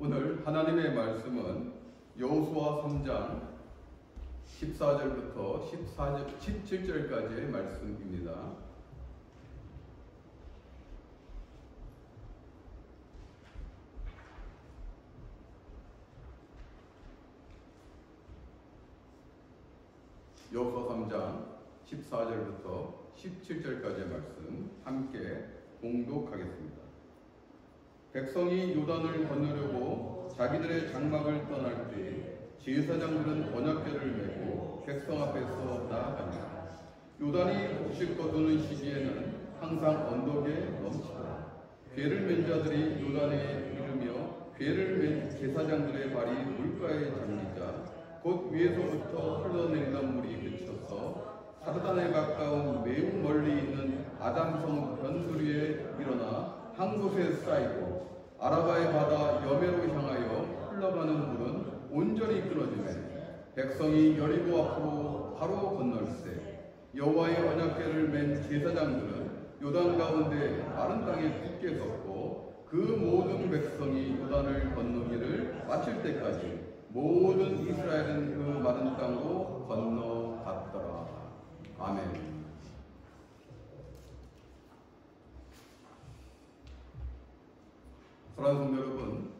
오늘 하나님의 말씀은 여호수아 3장 14절부터 17절까지의 말씀입니다. 여호수아 3장 14절부터 17절까지의 말씀 함께 봉독하겠습니다. 백성이 요단을 건너려고 자기들의 장막을 떠날 때 제사장들은 언약궤를 메고 백성 앞에서 나아간다. 요단이 곡식 거두는 시기에는 항상 언덕에 넘치더라. 궤를 맨 자들이 요단에 이르며 궤를 맨 제사장들의 발이 물가에 잠기자 곧 위에서부터 흘러내리던 물이 그쳐서 사르단에 가까운 매우 멀리 있는 아담성 변두리에 일어나 한 곳에 쌓이고 아라바의 바다 여매로 향하여 흘러가는 물은 온전히 끊어지매 백성이 여리고 앞으로 바로 건널세 여호와의 언약궤를 맨 제사장들은 요단 가운데 마른 땅에 굳게 섰고 그 모든 백성이 요단을 건너기를 마칠 때까지 모든 이스라엘은 그 마른 땅으로 건너갔더라. 아멘. 사랑하는 성도 여러분,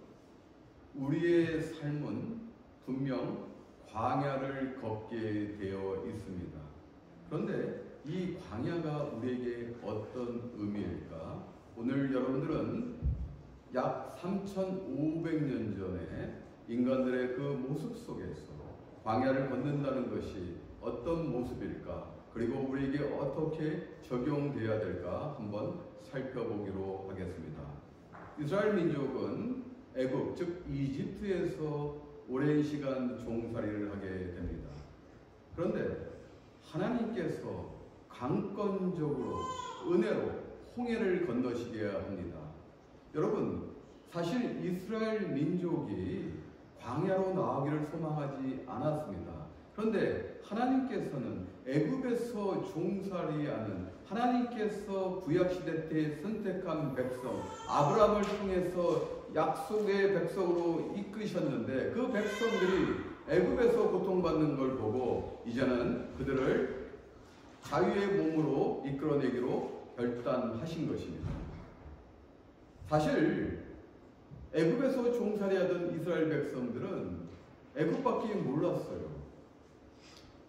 우리의 삶은 분명 광야를 걷게 되어 있습니다. 그런데 이 광야가 우리에게 어떤 의미일까? 오늘 여러분들은 약 3,500년 전에 인간들의 그 모습 속에서 광야를 걷는다는 것이 어떤 모습일까? 그리고 우리에게 어떻게 적용되어야 될까? 한번 살펴보기로 하겠습니다. 이스라엘 민족은 애굽, 즉 이집트에서 오랜 시간 종살이를 하게 됩니다. 그런데 하나님께서 강권적으로 은혜로 홍해를 건너시게 합니다. 여러분, 사실 이스라엘 민족이 광야로 나가기를 소망하지 않았습니다. 그런데 하나님께서는 애굽에서 종살이하는 하나님께서 구약시대 때 선택한 백성 아브라함을 통해서 약속의 백성으로 이끄셨는데 그 백성들이 애굽에서 고통받는 걸 보고 이제는 그들을 자유의 몸으로 이끌어내기로 결단하신 것입니다. 사실 애굽에서 종살이하던 이스라엘 백성들은 애굽밖에 몰랐어요.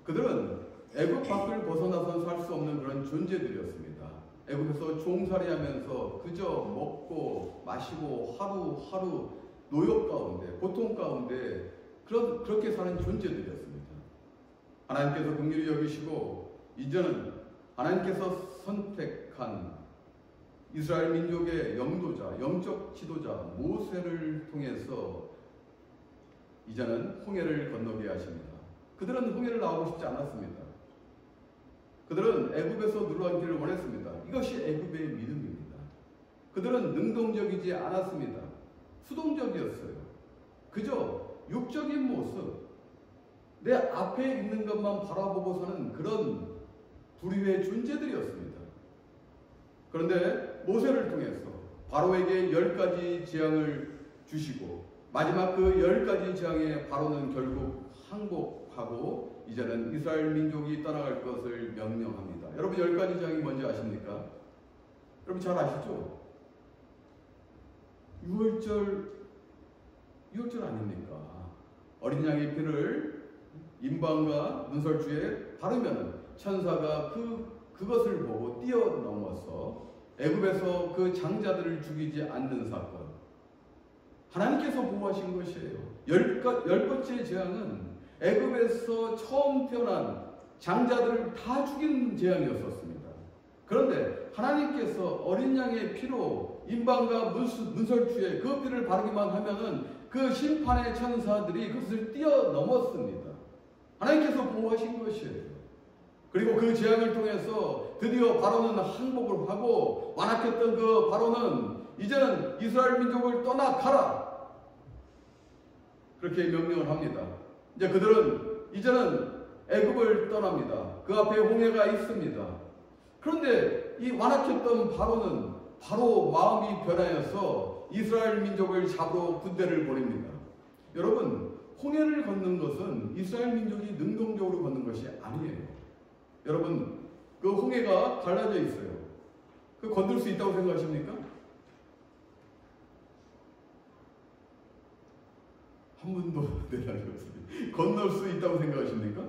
그들은 애굽 밖을 벗어나서 살 수 없는 그런 존재들이었습니다. 애굽에서 종살이하면서 그저 먹고 마시고 하루하루 노역 가운데 고통 가운데 그렇게 사는 존재들이었습니다. 하나님께서 긍휼히 여기시고 이제는 하나님께서 선택한 이스라엘 민족의 영도자, 영적 지도자 모세를 통해서 이제는 홍해를 건너게 하십니다. 그들은 홍해를 나오고 싶지 않았습니다. 그들은 애굽에서 누르앉기를 원했습니다. 이것이 애굽의 믿음입니다. 그들은 능동적이지 않았습니다. 수동적이었어요. 그저 육적인 모습, 내 앞에 있는 것만 바라보고 사는 그런 불의의 존재들이었습니다. 그런데 모세를 통해서 바로에게 10가지 재앙을 주시고 마지막 그 10가지 재앙에 바로는 결국 항복하고 이제는 이스라엘 민족이 떠나갈 것을 명령합니다. 여러분 10가지 재앙이 뭔지 아십니까? 여러분 잘 아시죠? 6월절 아닙니까? 어린 양의 피를 임방과 문설주에 바르면 천사가 그것을 보고 뛰어넘어서 애굽에서 그 장자들을 죽이지 않는 사건. 하나님께서 보호하신 것이에요. 열 번째 재앙은 애굽에서 처음 태어난 장자들을 다 죽인 재앙이었었습니다. 그런데 하나님께서 어린 양의 피로 임방과 문설주에 그 피를 바르기만 하면은 그 심판의 천사들이 그것을 뛰어넘었습니다. 하나님께서 보호하신 것이에요. 그리고 그 재앙을 통해서 드디어 바로는 항복을 하고 완악했던 그 바로는 이제는 이스라엘 민족을 떠나가라 그렇게 명령을 합니다. 이제 그들은 이제는 애굽을 떠납니다. 그 앞에 홍해가 있습니다. 그런데 이 완악했던 바로는 바로 마음이 변하여서 이스라엘 민족을 잡으러 군대를 보냅니다. 여러분, 홍해를 걷는 것은 이스라엘 민족이 능동적으로 걷는 것이 아니에요. 여러분, 그 홍해가 갈라져 있어요. 그 건들 수 있다고 생각하십니까? 한 분도 대답이 없습니다. 건널 수 있다고 생각하십니까?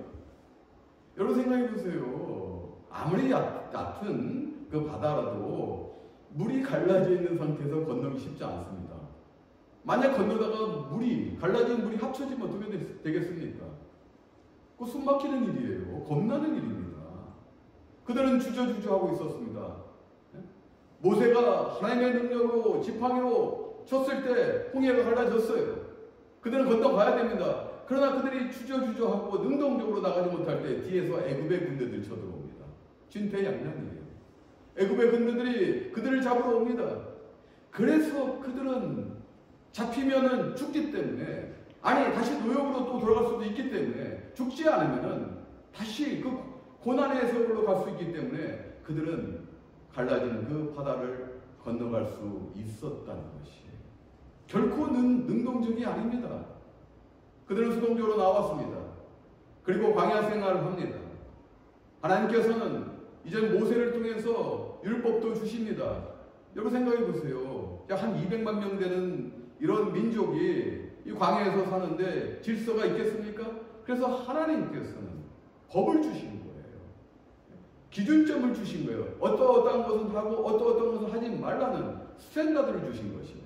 여러분 생각해 보세요. 아무리 얕은 그 바다라도 물이 갈라져 있는 상태에서 건너기 쉽지 않습니다. 만약 건너다가 갈라진 물이 합쳐지면 어떻게 되겠습니까? 그 숨 막히는 일이에요. 겁나는 일입니다. 그들은 주저주저하고 있었습니다. 모세가 하나님의 능력으로 지팡이로 쳤을 때 홍해가 갈라졌어요. 그들은 건너가야 됩니다. 그러나 그들이 주저주저하고 능동적으로 나가지 못할 때 뒤에서 애굽의 군대들이 쳐들어옵니다. 진퇴양난이에요. 애굽의 군대들이 그들을 잡으러 옵니다. 그래서 그들은 잡히면은 죽기 때문에, 아니 다시 노역으로 또 돌아갈 수도 있기 때문에, 죽지 않으면은 다시 그 고난의 세월로 갈 수 있기 때문에 그들은 갈라진 그 바다를 건너갈 수 있었다는 것이에요. 결코 능동적이 아닙니다. 그들은 수동적으로 나왔습니다. 그리고 광야 생활을 합니다. 하나님께서는 이제 모세를 통해서 율법도 주십니다. 여러분 생각해 보세요. 한 200만 명 되는 이런 민족이 이 광야에서 사는데 질서가 있겠습니까? 그래서 하나님께서는 법을 주신 거예요. 기준점을 주신 거예요. 어떠한 것은 하고 어떠한 것은 하지 말라는 스탠다드를 주신 것입니다.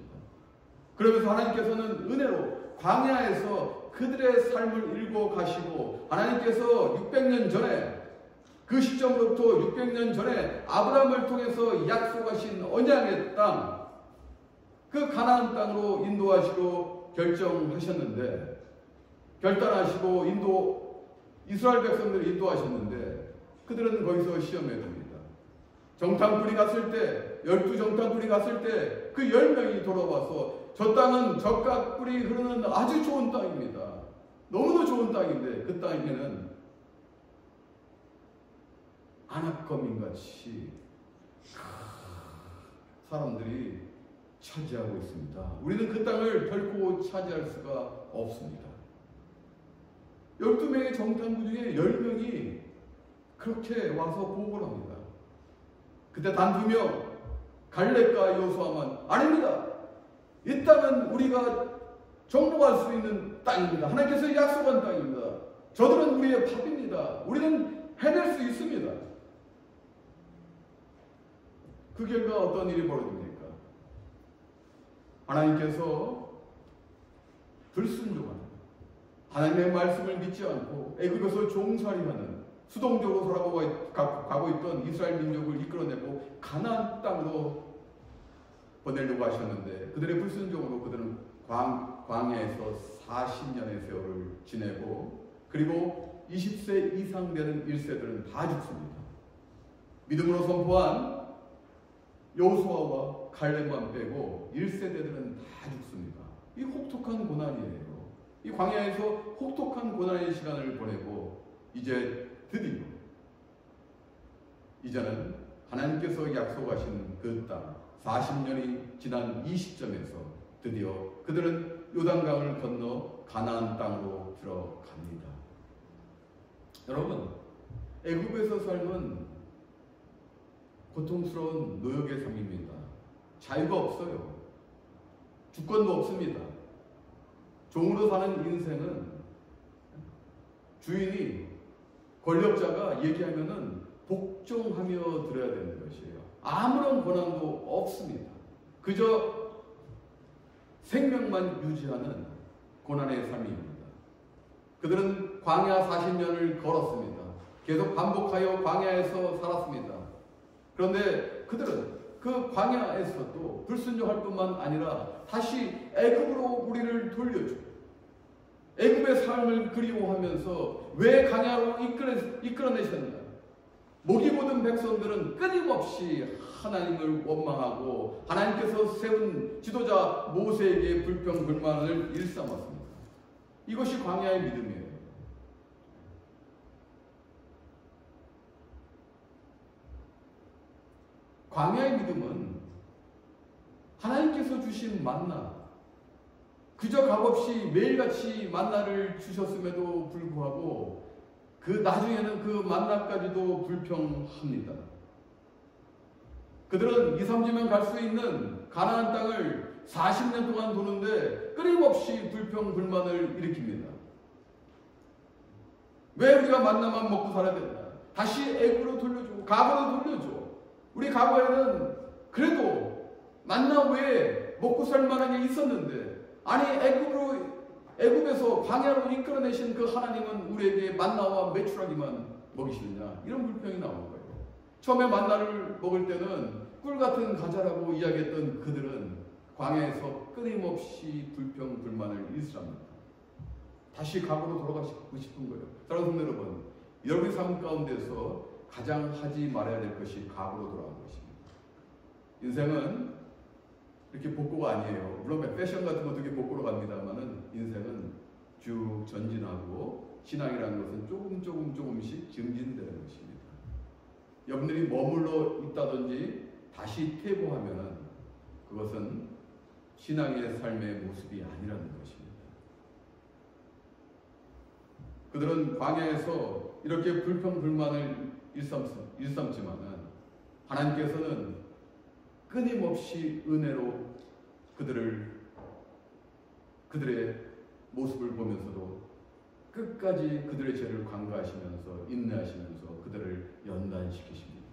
그러면서 하나님께서는 은혜로 광야에서 그들의 삶을 읽어 가시고, 하나님께서 600년 전에, 그 시점으로부터 600년 전에 아브라함을 통해서 약속하신 언약의 땅, 그 가나안 땅으로 인도하시고 결단하시고 이스라엘 백성들을 인도하셨는데, 그들은 거기서 시험에 듭니다. 정탐꾼이 갔을 때, 12정탐꾼이 갔을 때 그 10명이 돌아와서 저 땅은 젖과 꿀이 흐르는 아주 좋은 땅입니다. 너무나 좋은 땅인데 그 땅에는 아낙거민같이 사람들이 차지하고 있습니다. 우리는 그 땅을 결코 차지할 수가 없습니다. 12명의 정탐꾼 중에 10명이 그렇게 와서 보고를 합니다. 그때 단 2명, 갈렙과 여호수아만, 아닙니다. 이 땅은 우리가 정복할 수 있는 땅입니다. 하나님께서 약속한 땅입니다. 저들은 우리의 밥입니다. 우리는 해낼 수 있습니다. 그 결과 어떤 일이 벌어집니까? 하나님께서 불순종하는, 하나님의 말씀을 믿지 않고 애굽에서 종살이하는, 수동적으로 살아가고 있던 이스라엘 민족을 이끌어내고 가나안 땅으로 보내려고 하셨는데, 그들의 불순종으로 그들은 광야에서 40년의 세월을 지내고, 그리고 20세 이상 되는 1세들은 다 죽습니다. 믿음으로 선포한 여호수아와 갈렙만 빼고 1세대들은 다 죽습니다. 이 혹독한 고난이에요. 이 광야에서 혹독한 고난의 시간을 보내고, 이제는 하나님께서 약속하신 그 땅, 40년이 지난 이 시점에서 드디어 그들은 요단강을 건너 가나안 땅으로 들어갑니다. 여러분, 애굽에서 삶은 고통스러운 노역의 삶입니다. 자유가 없어요. 주권도 없습니다. 종으로 사는 인생은 주인이, 권력자가 얘기하면은 복종하며 들어야 되는 것이에요. 아무런 권한도 없습니다. 그저 생명만 유지하는 고난의 삶입니다. 그들은 광야 40년을 걸었습니다. 계속 반복하여 광야에서 살았습니다. 그런데 그들은 그 광야에서도 불순종할 뿐만 아니라 다시 애굽으로 우리를 돌려주고, 애굽의 삶을 그리워하면서 왜 광야로 이끌어내셨나? 목이 모든 백성들은 끊임없이 하나님을 원망하고 하나님께서 세운 지도자 모세에게 불평불만을 일삼았습니다. 이것이 광야의 믿음이에요. 광야의 믿음은 하나님께서 주신 만나, 그저 값없이 매일같이 만나를 주셨음에도 불구하고 그 나중에는 그 만나까지도 불평합니다. 그들은 2, 3주면 갈 수 있는 가나안 땅을 40년 동안 도는데 끊임없이 불평, 불만을 일으킵니다. 왜 우리가 만나만 먹고 살아야 되나? 다시 애굽으로 돌려줘. 과거로 돌려줘. 우리 과거에는 그래도 만나 외에 먹고 살 만한 게 있었는데, 아니 애굽에서 광야로 이끌어내신 그 하나님은 우리에게 만나와 메추라기만 먹이시느냐? 이런 불평이 나오는 거예요. 처음에 만나를 먹을 때는 꿀 같은 가자라고 이야기했던 그들은 광야에서 끊임없이 불평, 불만을 일삼합니다. 다시 과거로 돌아가고 싶은 거예요. 사랑하는 성도 여러분, 여러분의 삶 가운데서 가장 하지 말아야 될 것이 과거로 돌아가는 것입니다. 인생은 이렇게 복고가 아니에요. 물론 패션 같은 것도 이렇게 복고로 갑니다만은 인생은 쭉 전진하고 신앙이라는 것은 조금씩 증진되는 것입니다. 여러분들이 머물러 있다든지 다시 퇴보하면은 그것은 신앙의 삶의 모습이 아니라는 것입니다. 그들은 광야에서 이렇게 불평불만을 일삼지만은 하나님께서는 끊임없이 은혜로 그들의 모습을 보면서도 끝까지 그들의 죄를 관가하시면서 인내하시면서 그들을 연단시키십니다.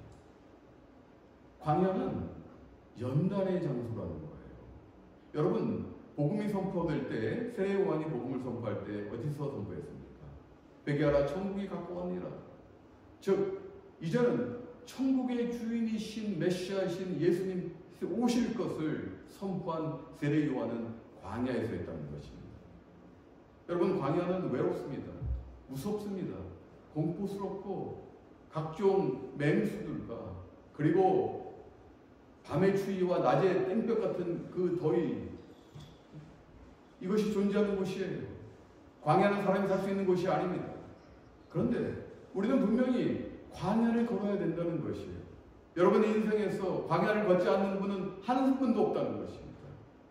광야는 연단의 장소라는 거예요. 여러분, 복음이 선포될 때, 세례 요한이 복음을 선포할 때 어디서 선포했습니까? 회개하라, 천국이 가까웠니라. 즉 이제는 천국의 주인이신 메시아이신 예수님 오실 것을 선포한 세례 요한은 광야에서 했다는 것입니다. 여러분, 광야는 외롭습니다. 무섭습니다. 공포스럽고 각종 맹수들과 그리고 밤의 추위와 낮의 땡볕 같은 그 더위, 이것이 존재하는 곳이에요. 광야는 사람이 살 수 있는 곳이 아닙니다. 그런데 우리는 분명히 광야를 걸어야 된다는 것이에요. 여러분의 인생에서 광야를 걷지 않는 분은 한 분도 없다는 것입니다.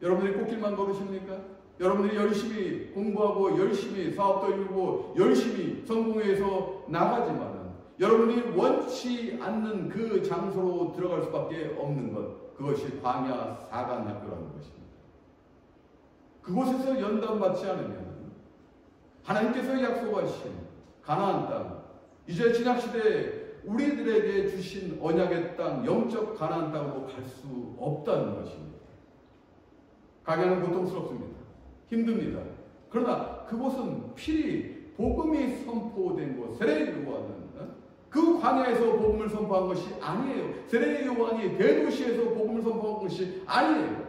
여러분들이 꽃길만 걸으십니까? 여러분들이 열심히 공부하고 열심히 사업도 이루고 열심히 성공해서 나가지만은 여러분이 원치 않는 그 장소로 들어갈 수밖에 없는 것, 그것이 광야 사관학교라는 것입니다. 그곳에서 연단받지 않으면 하나님께서 약속하신 가나안 땅, 이제 신약시대에 우리들에게 주신 언약의 땅, 영적 가나안 땅으로 갈 수 없다는 것입니다. 가기는 고통스럽습니다. 힘듭니다. 그러나 그곳은 필히 복음이 선포된 곳, 세례 요한은 그 광야에서 복음을 선포한 것이 아니에요. 세례 요한이 대도시에서 복음을 선포한 것이 아니에요.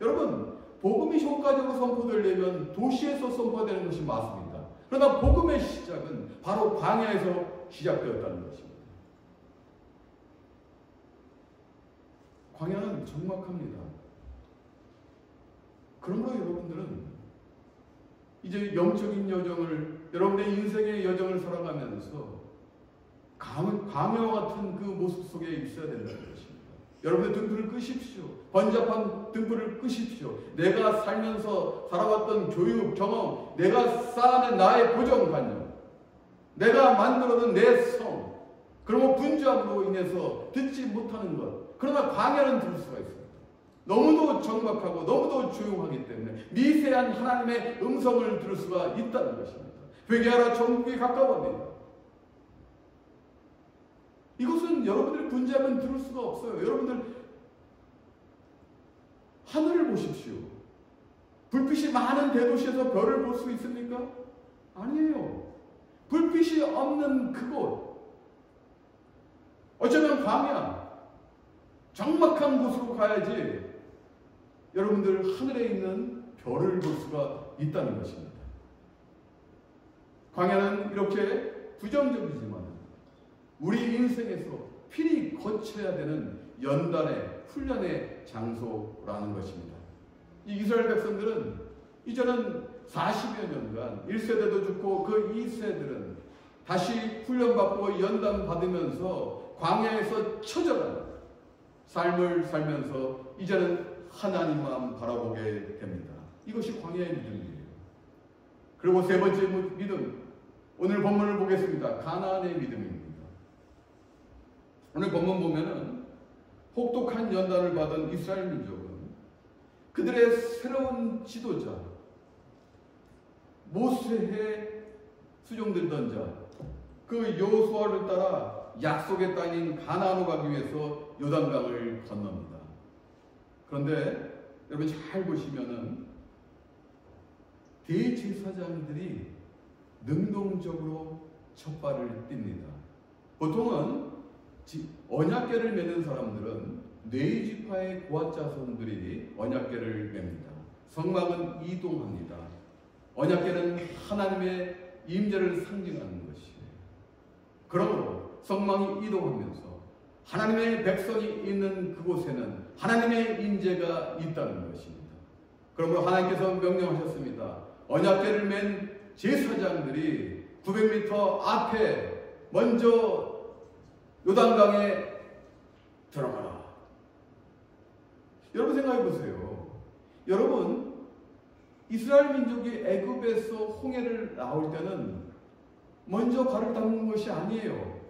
여러분, 복음이 효과적으로 선포되려면 도시에서 선포되는 것이 맞습니다. 그러나 복음의 시작은 바로 광야에서 시작되었다는 것입니다. 광야는 적막합니다. 그러므로 여러분들은 이제 영적인 여정을, 여러분의 인생의 여정을 살아가면서 광야와 같은 그 모습 속에 있어야 된다는 것입니다. 여러분의 등불을 끄십시오. 번잡한 등불을 끄십시오. 내가 살면서 살아왔던 교육, 경험, 내가 쌓아낸 나의 고정관념, 내가 만들어둔 내 성, 그리고 분주함으로 인해서 듣지 못하는 것, 그러나 광야는 들을 수가 있습니다. 너무도 적막하고 너무도 조용하기 때문에 미세한 하나님의 음성을 들을 수가 있다는 것입니다. 회개하라, 천국이 가까워합니다. 이것은 여러분들이 분주하면 들을 수가 없어요. 여러분들 하늘을 보십시오. 불빛이 많은 대도시에서 별을 볼 수 있습니까? 아니에요. 불빛이 없는 그곳, 어쩌면 광야, 적막한 곳으로 가야지 여러분들 하늘에 있는 별을 볼 수가 있다는 것입니다. 광야는 이렇게 부정적이지만 우리 인생에서 필히 거쳐야 되는 연단의 훈련의 장소라는 것입니다. 이 이스라엘 백성들은 이제는 40여 년간 1세대도 죽고 그 2세들은 다시 훈련받고 연단받으면서 광야에서 처져간 삶을 살면서 이제는 하나님만 바라보게 됩니다. 이것이 광야의 믿음이에요. 그리고 세 번째 믿음, 오늘 본문을 보겠습니다. 가나안의 믿음입니다. 오늘 본문 보면은 혹독한 연단을 받은 이스라엘 민족은 그들의 새로운 지도자 모세의 수종들던 자, 그 여호수아를 따라 약속의 땅인 가나안으로 가기 위해서 요단강을 건넙니다. 그런데 여러분 잘 보시면은 대제사장들이 능동적으로 첫발을 띱니다. 보통은 언약궤를 매는 사람들은 네 지파의 고아 자손들이 언약궤를 맵니다. 성막은 이동합니다. 언약궤는 하나님의 임재를 상징하는 것이에요. 그러므로 성막이 이동하면서 하나님의 백성이 있는 그곳에는 하나님의 임재가 있다는 것입니다. 그러므로 하나님께서 명령하셨습니다. 언약궤를 맨 제사장들이 900m 앞에 먼저 요단강에 들어가라. 여러분 생각해 보세요. 여러분 이스라엘 민족이 애굽에서 홍해를 나올 때는 먼저 발을 닦는 것이 아니에요.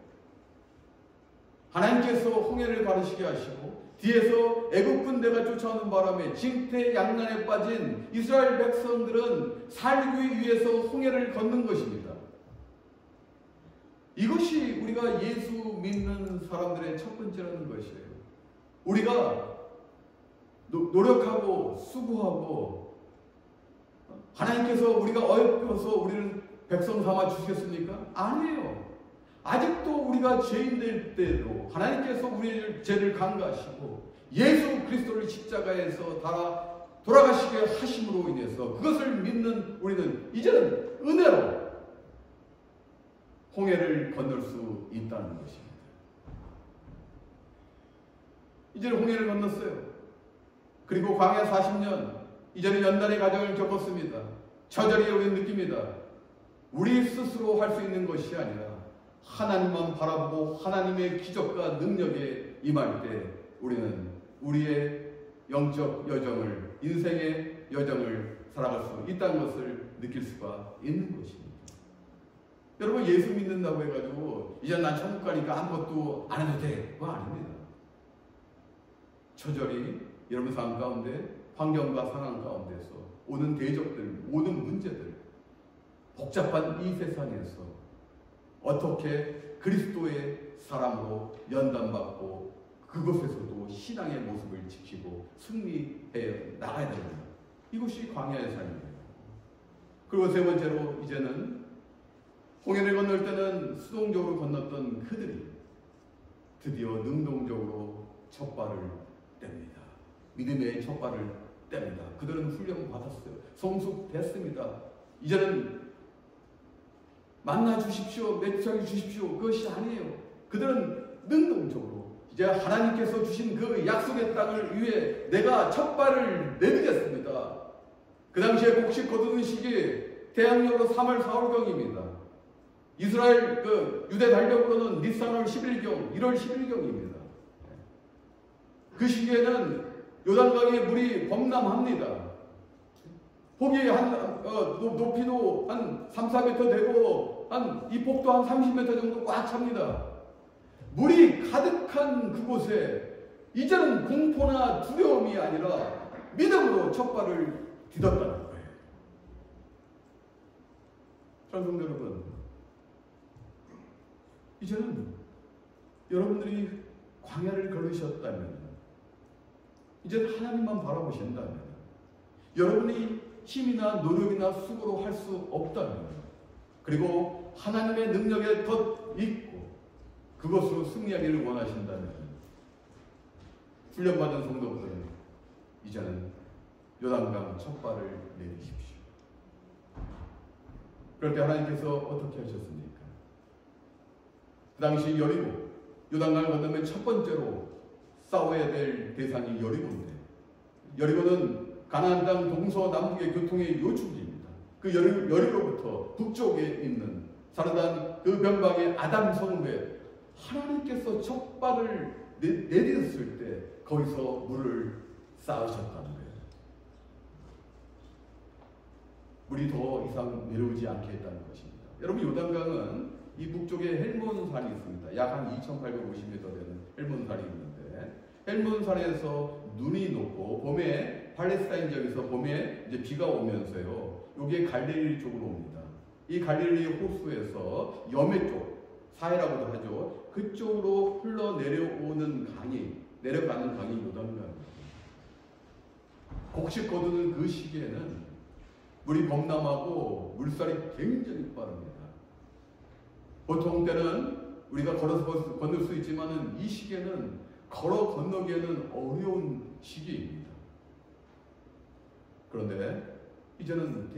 하나님께서 홍해를 가르시게 하시고 뒤에서 애굽 군대가 쫓아오는 바람에 징태양난에 빠진 이스라엘 백성들은 살기 위해서 홍해를 걷는 것입니다. 이것이 우리가 예수 믿는 사람들의 첫 번째라는 것이에요. 우리가 노력하고 수고하고 하나님께서 우리가 어렵어서 우리를 백성 삼아 주시겠습니까? 아니에요. 아직도 우리가 죄인 될 때도 하나님께서 우리의 죄를 간과하시고 예수 그리스도를 십자가에서 달아 돌아가시게 하심으로 인해서 그것을 믿는 우리는 이제는 은혜로 홍해를 건널 수 있다는 것입니다. 이제는 홍해를 건넜어요. 그리고 광야 40년 이제는 연단의 과정을 겪었습니다. 처절히 우리는 느낍니다. 우리 스스로 할 수 있는 것이 아니라 하나님만 바라보고 하나님의 기적과 능력에 임할 때 우리는 우리의 영적 여정을, 인생의 여정을 살아갈 수 있다는 것을 느낄 수가 있는 것입니다. 여러분 예수 믿는다고 해가지고 이제 난 천국 가니까 아무것도 안 해도 돼. 그거 아닙니다. 처절히 여러분 삶 가운데 환경과 상황 가운데서 오는 대적들, 오는 문제들, 복잡한 이 세상에서 어떻게 그리스도의 사람으로 연단받고 그곳에서도 신앙의 모습을 지키고 승리해 나가야 됩니다. 이것이 광야의 삶이에요. 그리고 세 번째로 이제는 홍해를 건널 때는 수동적으로 건넜던 그들이 드디어 능동적으로 첫발을 뗍니다. 믿음의 첫발을 뗍니다. 그들은 훈련 받았어요. 성숙됐습니다. 이제는 만나 주십시오, 맺혀 주십시오, 그것이 아니에요. 그들은 능동적으로 이제 하나님께서 주신 그 약속의 땅을 위해 내가 첫발을 내딛겠습니다. 그 당시에 곡식 거두는 시기 대학력으로 3월 4월경입니다. 이스라엘 유대 달력으로는 니산월 11경, 1월 11경입니다. 그 시기에는 요단강의 물이 범람합니다. 폭이 높이도 한 3, 4m 되고 이 폭도 한 30m 정도 꽉 찹니다. 물이 가득한 그곳에 이제는 공포나 두려움이 아니라 믿음으로 첫발을 디뎠다는 거예요. 성도 여러분, 이제는 여러분들이 광야를 걸으셨다면, 이제 하나님만 바라보신다면, 여러분이 힘이나 노력이나 수고로 할 수 없다면, 그리고 하나님의 능력에 덧 있고 그것으로 승리하기를 원하신다면, 훈련받은 성도들은 이제는 요단강 첫발을 내리십시오. 그럴 때 하나님께서 어떻게 하셨습니까? 그 당시 여리고, 요단강을 건너면 첫 번째로 싸워야 될 대상이 여리고인데, 여리고는 가나안 땅 동서남북의 교통의 요충지입니다. 그 여리고부터 북쪽에 있는 사르단 그 변방의 아담 성읍에 하나님께서 첫발을 내딛었을 때 거기서 물을 쌓으셨다는 거예요. 물이 더 이상 내려오지 않게 했다는 것입니다. 여러분, 요단강은 이 북쪽에 헬몬산이 있습니다. 약 한 2,850m 되는 헬몬산이 있는데, 헬몬산에서 눈이 녹고 봄에 팔레스타인 지역에서 봄에 이제 비가 오면서요, 여기에 갈릴리 쪽으로 옵니다. 이 갈릴리 호수에서 여매 쪽, 사해라고도 하죠. 그쪽으로 흘러 내려가는 강이 요단강입니다. 곡식 거두는 그 시기에는 물이 범람하고 물살이 굉장히 빠릅니다. 보통 때는 우리가 걸어서 건널 수 있지만은 이 시기에는 걸어 건너기에는 어려운 시기입니다. 그런데 이제는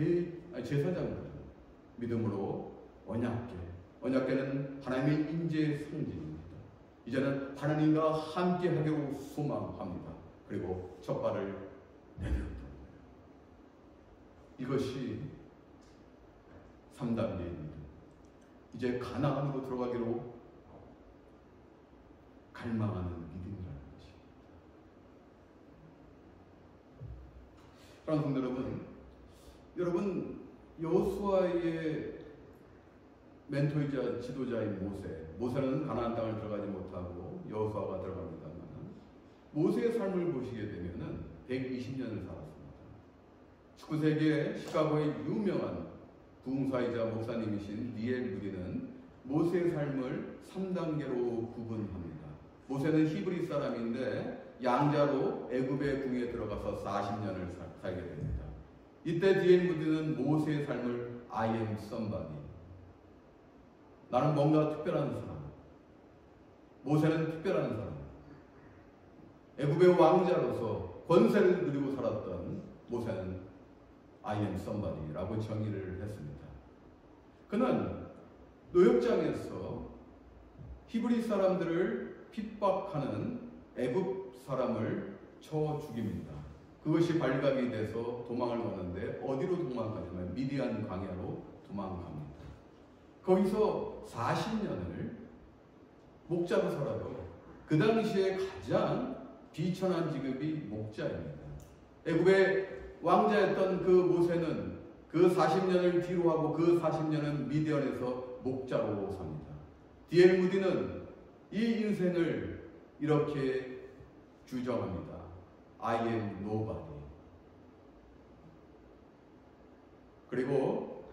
제사장들은 믿음으로 언약궤는 하나님의 인재의 상징입니다. 이제는 하나님과 함께 하기로 소망합니다. 그리고 첫 발을 내밀었던 거예요. 이것이 3단계입니다. 이제 가나안으로 들어가기로 갈망하는 믿음이라는 것입니다. 사랑하는 성도 여러분, 여호수아의 멘토이자 지도자인 모세는 가나안 땅을 들어가지 못하고 여호수아가 들어갑니다만, 모세의 삶을 보시게 되면은 120년을 살았습니다. 19세기에 시카고의 유명한 부흥사이자 목사님이신 니엘 무디는 모세의 삶을 3단계로 구분합니다. 모세는 히브리 사람인데 양자로 애굽의 궁에 들어가서 40년을 살게 됩니다. 이때 니엘 무디는 모세의 삶을 I am somebody, 나는 뭔가 특별한 사람, 모세는 특별한 사람, 애굽의 왕자로서 권세를 누리고 살았던 모세는 I am somebody라고 정의를 했습니다. 그는 노역장에서 히브리 사람들을 핍박하는 애굽 사람을 쳐 죽입니다. 그것이 발각이 돼서 도망을 가는데 어디로 도망가냐면 미디안 광야로 도망갑니다. 거기서 40년을 목자로 살아요. 그 당시에 가장 비천한 직업이 목자입니다. 애굽의 왕자였던 그 모세는 그 40년을 뒤로 하고 그 40년은 미디안에서 목자로 삽니다. 디엘 무디는 이 인생을 이렇게 규정합니다. I am nobody. 그리고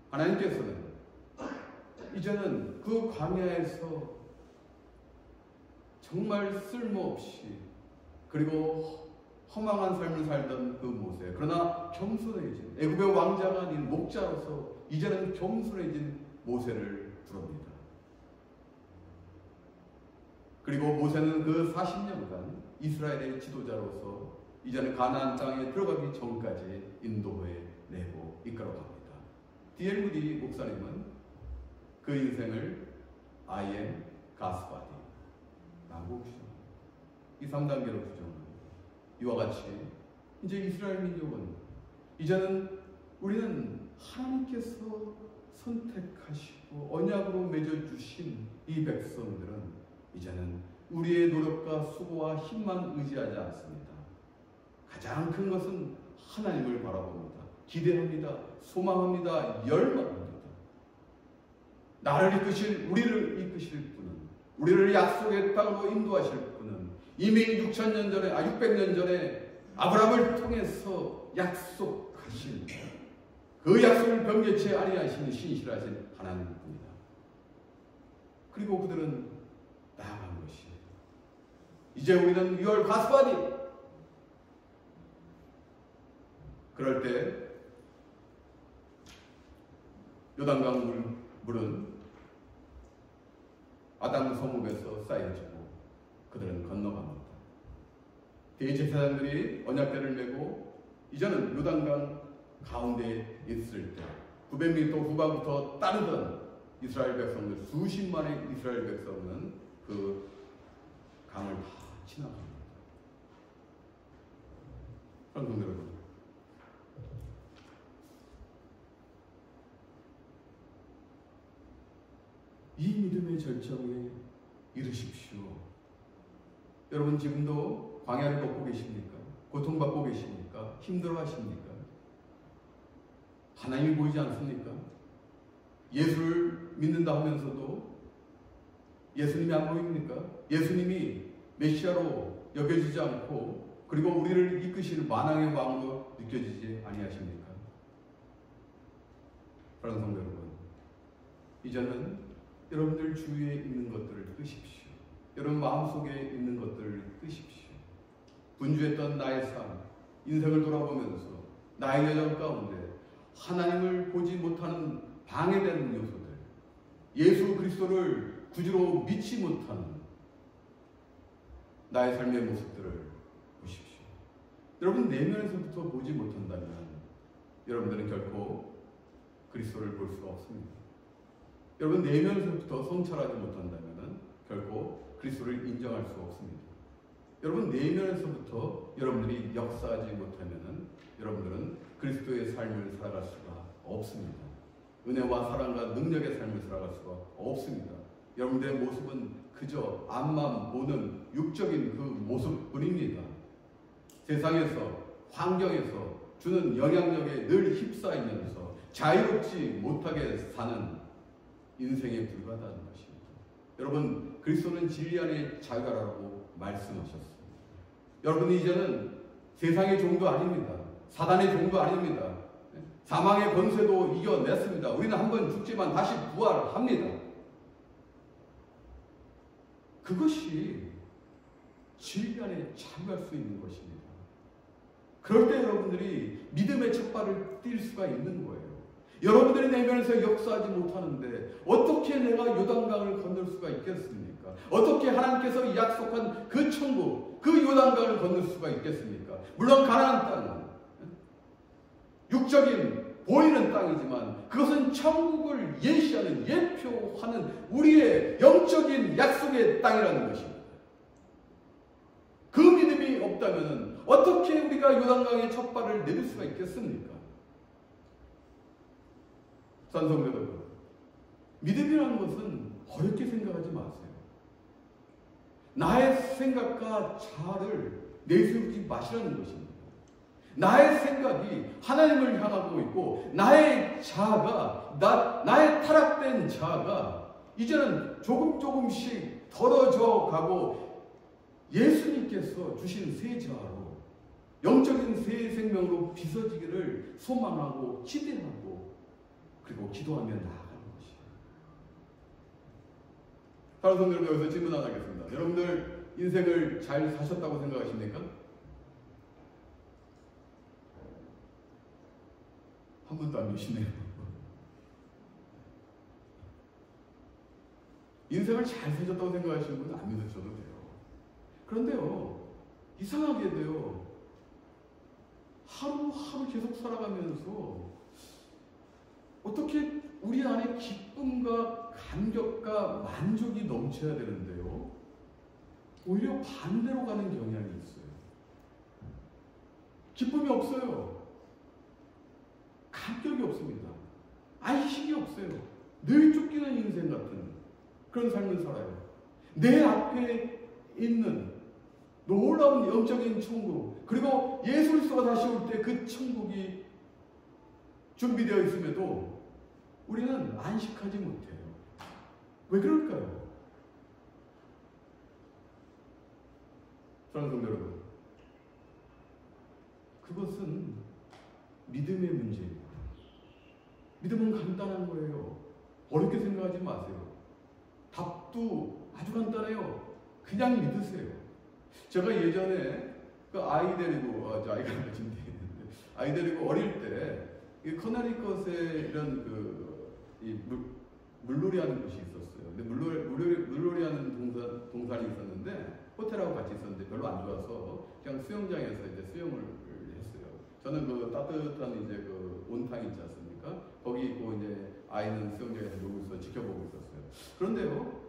하나님께서는 이제는 그 광야에서 정말 쓸모없이 그리고 허망한 삶을 살던 그 모세, 그러나 겸손해진 애굽의 왕자가 아닌 목자로서 이제는 겸손해진 모세를 부릅니다. 그리고 모세는 그 40년간 이스라엘의 지도자로서 이제는 가나안 땅에 들어가기 전까지 인도해 내고 이끌어갑니다. 디엘 무디 목사님은 그 인생을 I am God's body 라고 규정합니다. 이 3단계로 규정합니다. 이와 같이 이제 이스라엘 민족은 이제는 우리는 하나님께서 선택하시고 언약으로 맺어주신 이 백성들은 이제는 우리의 노력과 수고와 힘만 의지하지 않습니다. 가장 큰 것은 하나님을 바라봅니다. 기대합니다. 소망합니다. 열망합니다. 나를 이끄실, 우리를 이끄실 분은, 우리를 약속의 땅으로 인도하실 분은 이미 600년 전에 아브라함을 통해서 약속하신 그 약속을 변개치 아니하시는 신실하신 하나님입니다. 그리고 그들은 나아간 것이 이제 우리는 6월 가스바디. 그럴 때 요단강 물은 아담 성읍에서 쌓여지고 그들은 건너갑니다. 대제사장들이 언약궤를 메고 이제는 요단강 가운데에 있을 때 900m 후반부터 따르던 이스라엘 백성들, 수십만의 이스라엘 백성은 그 강을 다 지나갑니다. 성도 여러분, 이 믿음의 절정에 이르십시오. 여러분 지금도 광야를 걷고 계십니까? 고통받고 계십니까? 힘들어하십니까? 하나님이 보이지 않습니까? 예수를 믿는다 하면서도 예수님이 안 보입니까? 예수님이 메시아로 여겨지지 않고 그리고 우리를 이끄시는 만왕의 왕으로 느껴지지 아니하십니까? 사랑하는 성도 여러분, 이제는 여러분들 주위에 있는 것들을 끄십시오. 여러분 마음속에 있는 것들을 끄십시오. 분주했던 나의 삶, 인생을 돌아보면서 나의 여정 가운데 하나님을 보지 못하는 방해되는 요소들, 예수 그리스도를 구주로 믿지 못하는 나의 삶의 모습들을 보십시오. 여러분 내면에서부터 보지 못한다면 여러분들은 결코 그리스도를 볼 수가 없습니다. 여러분 내면에서부터 성찰하지 못한다면 결코 그리스도를 인정할 수가 없습니다. 여러분 내면에서부터 여러분들이 역사하지 못하면 여러분들은 그리스도의 삶을 살아갈 수가 없습니다. 은혜와 사랑과 능력의 삶을 살아갈 수가 없습니다. 여러분들의 모습은 그저 앞만 보는 육적인 그 모습뿐입니다. 세상에서, 환경에서 주는 영향력에 늘 휩싸이면서 자유롭지 못하게 사는 인생에 불과하다는 것입니다. 여러분, 그리스도는 진리 안에 자유하라고 말씀하셨습니다. 여러분이 이제는 세상의 종도 아닙니다. 사단의 종도 아닙니다. 사망의 권세도 이겨냈습니다. 우리는 한번 죽지만 다시 부활합니다. 그것이 진리 안에 자유할 수 있는 것입니다. 그럴 때 여러분들이 믿음의 첫 발을 뛸 수가 있는 거예요. 여러분들의 내면에서 역사하지 못하는데 어떻게 내가 요단강을 건널 수가 있겠습니까? 어떻게 하나님께서 약속한 그 천국, 그 요단강을 건널 수가 있겠습니까? 물론 가나안 땅은 육적인 보이는 땅이지만 그것은 천국을 예시하는, 예표하는 우리의 영적인 약속의 땅이라는 것입니다. 그 믿음이 없다면 어떻게 우리가 요단강의 첫 발을 내릴 수가 있겠습니까? 산성도 여러분, 믿음이라는 것은 어렵게 생각하지 마세요. 나의 생각과 자아를 내세우지 마시라는 것입니다. 나의 생각이 하나님을 향하고 있고 나의 자아가 나의 타락된 자아가 이제는 조금씩 더러져 가고 예수님께서 주신 새 자아로 영적인 새 생명으로 빚어지기를 소망하고 기대하고 그리고 기도하며 나아가는 것이에요. 다른 성도 여러분, 여기서 질문 하나 하겠습니다. 여러분들 인생을 잘 사셨다고 생각하십니까? 한 분도 안 계시네요. 인생을 잘 사셨다고 생각하시는 분은 안 믿으셔도 돼요. 그런데요, 이상하게도요, 하루하루 계속 살아가면서 어떻게 우리 안에 기쁨과 감격과 만족이 넘쳐야 되는데요, 오히려 반대로 가는 경향이 있어요. 기쁨이 없어요. 감격이 없습니다. 안식이 없어요. 늘 쫓기는 인생 같은 그런 삶을 살아요. 내 앞에 있는 놀라운 영적인 천국, 그리고 예수 그리스도가 다시 올 때 그 천국이 준비되어 있음에도 우리는 안식하지 못해요. 왜 그럴까요? 사랑하는 성도 여러분, 그것은 믿음의 문제입니다. 믿음은 간단한 거예요. 어렵게 생각하지 마세요. 답도 아주 간단해요. 그냥 믿으세요. 제가 예전에 그 아이 데리고, 아이가 지금 아이 데리고 어릴 때 커네리컷에 이런 물놀이 하는 곳이 있었어요. 근데 물놀이 하는 동산이 있었는데 호텔하고 같이 있었는데 별로 안 좋아서 그냥 수영장에서 이제 수영을 했어요. 저는 그 따뜻한 이제 그 온탕 있지 않습니까? 거기 있고 이제 아이는 수영장에서 놀고 있어 지켜보고 있었어요. 그런데요,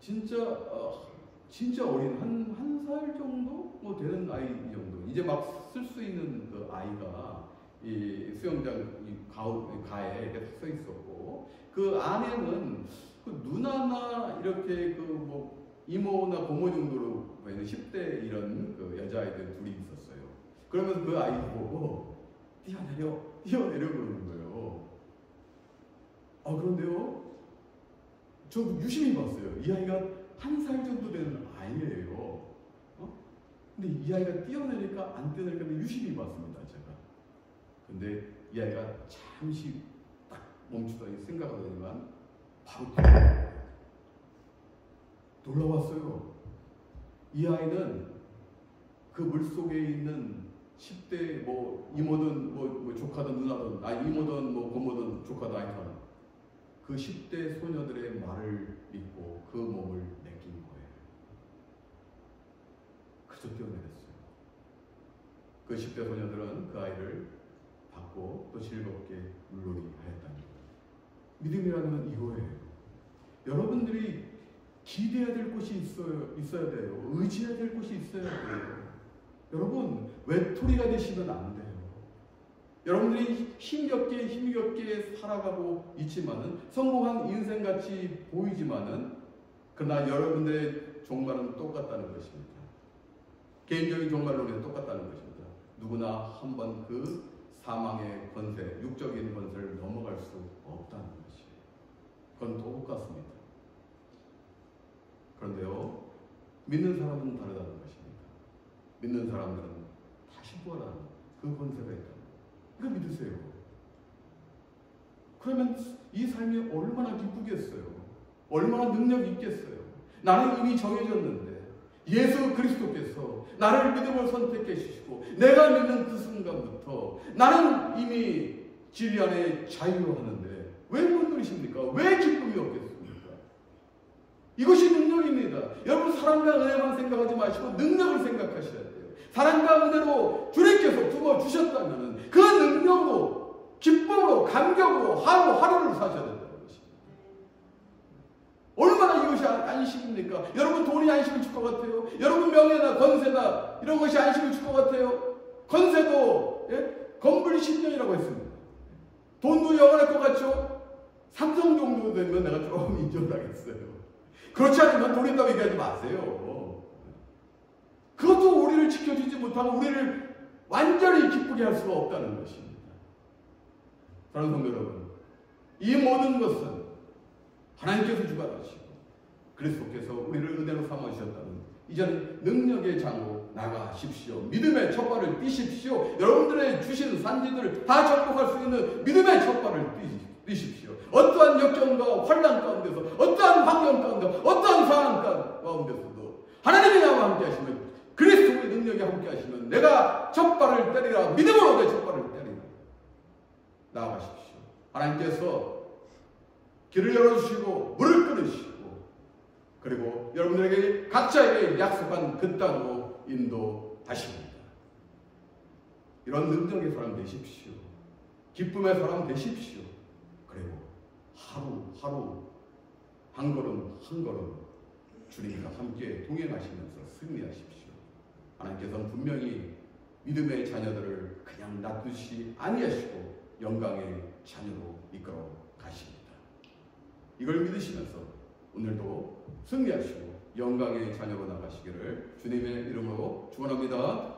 진짜 어린 한 살 정도 뭐 되는 아이 정도, 이제 막 쓸 수 있는 그 아이가 이 수영장 가에 이렇게 서 있었고, 그 안에는 그 누나나 이렇게 그 뭐 이모나 고모 정도로 보이는 10대 이런 그 여자아이들 둘이 있었어요. 그러면서 그 아이 보고 뛰어내려 그러는 거예요. 그런데요, 저 유심히 봤어요. 이 아이가 1살 정도 되는 아이예요. 근데 이 아이가 뛰어내니까 안 뛰어내니까 유심히 봤습니다, 제가. 근데 이 아이가 잠시 딱 멈추더니 생각을 하더니만 바로 뛰어내려요. 놀라웠어요. 이 아이는 그 물속에 있는 10대 이모든 조카든 누나든 이모든 고모든 조카든 아이든 그 10대 소녀들의 말을 믿고 그 몸을 맡긴 거예요. 그저 뛰어내렸어요. 그 10대 소녀들은 그 아이를 받고 또 즐겁게 물놀이 하였다는 거예요. 믿음이라는 이거예요. 여러분들이 기대해야 될 곳이 있어야 돼요. 의지해야 될 곳이 있어야 돼요. 여러분, 외톨이가 되시면 안 돼요. 여러분들이 힘겹게 살아가고 있지만은, 성공한 인생같이 보이지만은, 그러나 여러분들의 종말은 똑같다는 것입니다. 개인적인 종말론은 똑같다는 것입니다. 누구나 한번 그 사망의 권세, 육적인 권세를 넘어갈 수 없다는 것이에요. 그건 똑같습니다. 그런데요, 믿는 사람은 다르다는 것입니다. 믿는 사람들은 다시 부활하는 그 권세가 있다. 이거 믿으세요. 그러면 이 삶이 얼마나 기쁘겠어요. 얼마나 능력이 있겠어요. 나는 이미 정해졌는데 예수 그리스도께서 나를 믿음을 선택해 주시고 내가 믿는 그 순간부터 나는 이미 진리 안에 자유하는데 왜 못 누리십니까? 왜 기쁨이 없겠습니까? 이것이 능력입니다. 여러분, 사랑과 은혜만 생각하지 마시고 능력을 생각하셔야 돼요. 사랑과 은혜로 주님께서 부어주셨다면 그 능력으로, 기쁨으로, 감격으로 하루하루를 사셔야 된다는 것입니다. 얼마나 이것이 안식입니까? 여러분, 돈이 안식을 줄 것 같아요? 여러분, 명예나 권세나 이런 것이 안식을 줄 것 같아요? 권세도 건불이 10년이라고 했습니다. 돈도 영원할 것 같죠? 삼성 정도 되면 내가 조금 인정을 하겠어요. 그렇지 않으면 돈 있다고 얘기하지 마세요. 그것도 우리를 지켜주지 못하고 우리를 완전히 기쁘게 할 수가 없다는 것입니다. 사랑하는 성도 여러분, 이 모든 것은 하나님께서 주관하시고 그리스도께서 우리를 은혜로 삼으셨다는, 이제는 능력의 장으로 나가십시오. 믿음의 첫발을 띄십시오. 여러분들의 주신 산지들을 다 정복할 수 있는 믿음의 첫발을 띄십시오. 어떠한 역경과 환난 가운데서, 어떠한 환경 가운데, 어떠한 상황 가운데서도 하나님이 나와 함께 하시면, 그리스도의 능력이 함께 하시면 내가 첫발을 때리라, 믿음으로 내 첫발을 때리라. 나아가십시오. 하나님께서 길을 열어주시고 물을 끊으시고, 그리고 여러분들에게 각자에게 약속한 그 땅으로 인도하십니다. 이런 능력의 사람 되십시오. 기쁨의 사람 되십시오. 그리고 하루하루 한 걸음 한 걸음 주님과 함께 동행하시면서 승리하십시오. 하나님께서는 분명히 믿음의 자녀들을 그냥 놔두시 아니하시고 영광의 자녀로 이끌어 가십니다. 이걸 믿으시면서 오늘도 승리하시고 영광의 자녀로 나가시기를 주님의 이름으로 축원합니다.